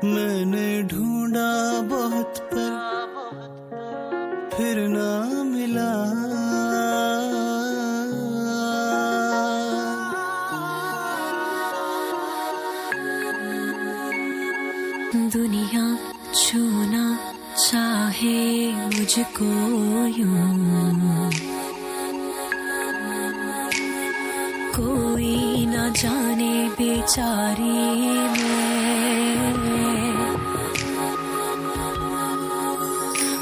मैंने ढूंढा बहुत पर फिर ना मिला। दुनिया छूना चाहे मुझको यूं, कोई ना जाने बेचारी मैं।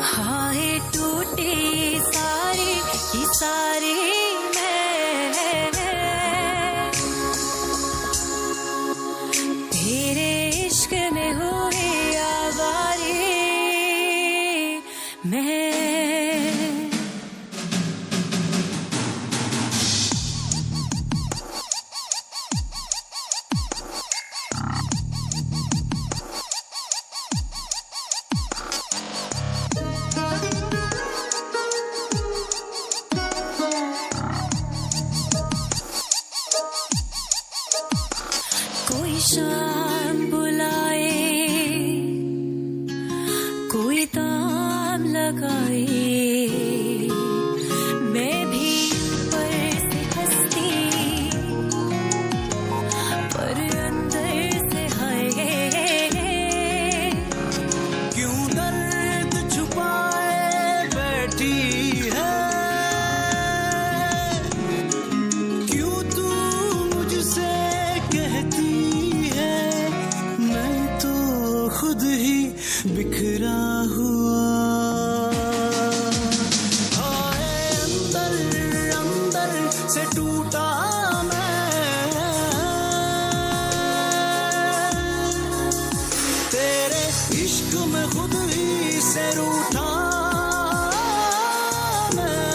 हाय टूटे सारे की सारी मैं, तेरे इश्क में हुए आवारे मैं। कोई शाम बुलाए, कोई ताम लगाए, मैं भी ऊपर से हंसती पर अंदर से हाय। क्यों दर्द छुपाए बैठी है, क्यों तू मुझसे कहती खुद ही बिखरा हुआ। हाय अंदर अंदर से टूटा मैं, तेरे इश्क में खुद ही से रूठा मैं।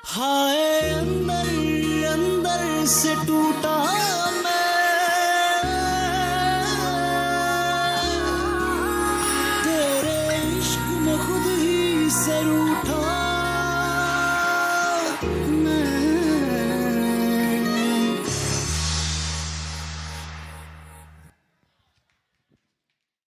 हाय अंदर से टूटा